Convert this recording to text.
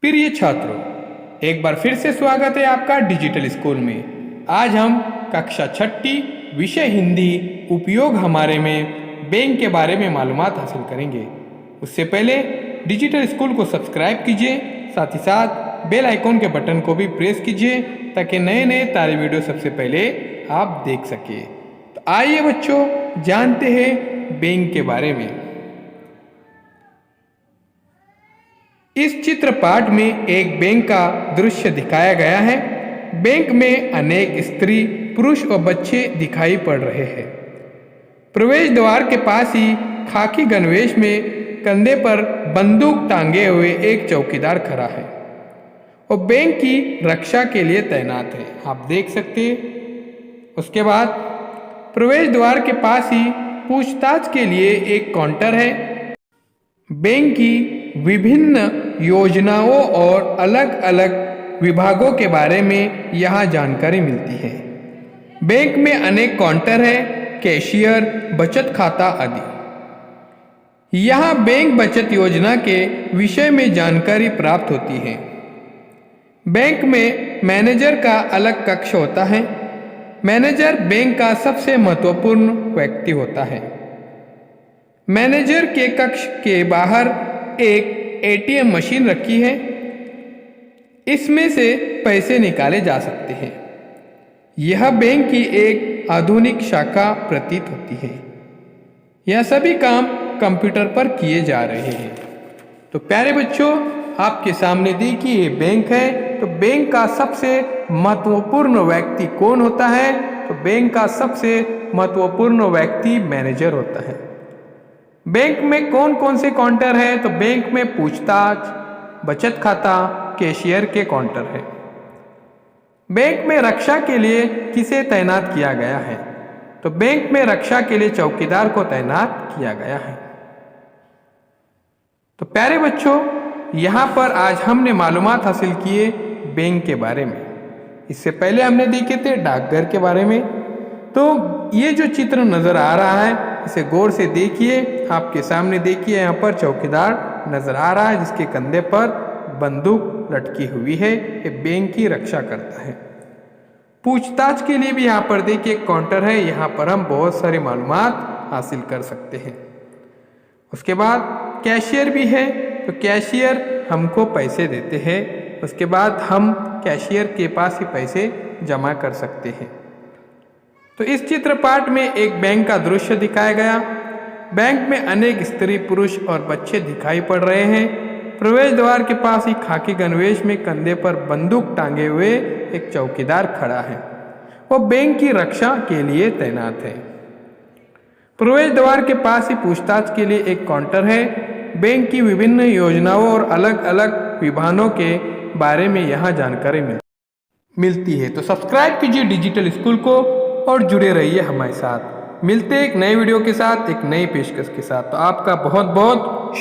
प्रिय छात्रों, एक बार फिर से स्वागत है आपका डिजिटल स्कूल में। आज हम कक्षा छठी विषय हिंदी उपयोग हमारे में बैंक के बारे में मालूमात हासिल करेंगे। उससे पहले डिजिटल स्कूल को सब्सक्राइब कीजिए, साथ ही साथ बेल आइकॉन के बटन को भी प्रेस कीजिए ताकि नए नए ताज़ा वीडियो सबसे पहले आप देख सके। तो आइए बच्चों, जानते हैं बैंक के बारे में। इस चित्र पाठ में एक बैंक का दृश्य दिखाया गया है। बैंक में अनेक स्त्री, पुरुष और बच्चे दिखाई पड़ रहे हैं। प्रवेश द्वार के पास ही खाकी गणवेश में कंधे पर बंदूक टांगे हुए एक चौकीदार खड़ा है और बैंक की रक्षा के लिए तैनात है, आप देख सकते हैं। उसके बाद प्रवेश द्वार के पास ही पूछताछ के लिए एक काउंटर है। बैंक की विभिन्न योजनाओं और अलग अलग विभागों के बारे में यहाँ जानकारी मिलती है। बैंक में अनेक काउंटर है, कैशियर, बचत खाता आदि। यहाँ बैंक बचत योजना के विषय में जानकारी प्राप्त होती है। बैंक में मैनेजर का अलग कक्ष होता है। मैनेजर बैंक का सबसे महत्वपूर्ण व्यक्ति होता है। मैनेजर के कक्ष के बाहर एक एटीएम मशीन रखी है। इसमें से पैसे निकाले जा सकते हैं। यह बैंक की एक आधुनिक शाखा प्रतीत होती है। यह सभी काम कंप्यूटर पर किए जा रहे हैं। तो प्यारे बच्चों, आपके सामने देखिए ये बैंक है। तो बैंक का सबसे महत्वपूर्ण व्यक्ति कौन होता है? तो बैंक का सबसे महत्वपूर्ण व्यक्ति मैनेजर होता है। बैंक में कौन कौन से काउंटर है? तो बैंक में पूछताछ, बचत खाता, कैशियर के काउंटर है। बैंक में रक्षा के लिए किसे तैनात किया गया है? तो बैंक में रक्षा के लिए चौकीदार को तैनात किया गया है। तो प्यारे बच्चों, यहाँ पर आज हमने मालूमात हासिल किए बैंक के बारे में। इससे पहले हमने देखे थे डाकघर के बारे में। तो ये जो चित्र नजर आ रहा है, इसे गौर से देखिए। आपके सामने देखिए, यहाँ पर चौकीदार नजर आ रहा है जिसके कंधे पर बंदूक लटकी हुई है। ये बैंक की रक्षा करता है। पूछताछ के लिए भी यहाँ पर देखिए एक काउंटर है। यहाँ पर हम बहुत सारी मालूमात हासिल कर सकते हैं। उसके बाद कैशियर भी है। तो कैशियर हमको पैसे देते हैं। उसके बाद हम कैशियर के पास ही पैसे जमा कर सकते हैं। तो इस चित्रपाठ में एक बैंक का दृश्य दिखाया गया। बैंक में अनेक स्त्री, पुरुष और बच्चे दिखाई पड़ रहे हैं। प्रवेश द्वार के पास ही खाकी गणवेश में कंधे पर बंदूक टांगे हुए एक चौकीदार खड़ा है। वो बैंक की रक्षा के लिए तैनात है। प्रवेश द्वार के पास ही पूछताछ के लिए एक काउंटर है। बैंक की विभिन्न योजनाओं और अलग अलग विभागों के बारे में यहाँ जानकारी मिलती है। तो सब्सक्राइब कीजिए डिजिटल स्कूल को और जुड़े रहिए हमारे साथ। मिलते हैं एक नए वीडियो के साथ, एक नई पेशकश के साथ। तो आपका बहुत बहुत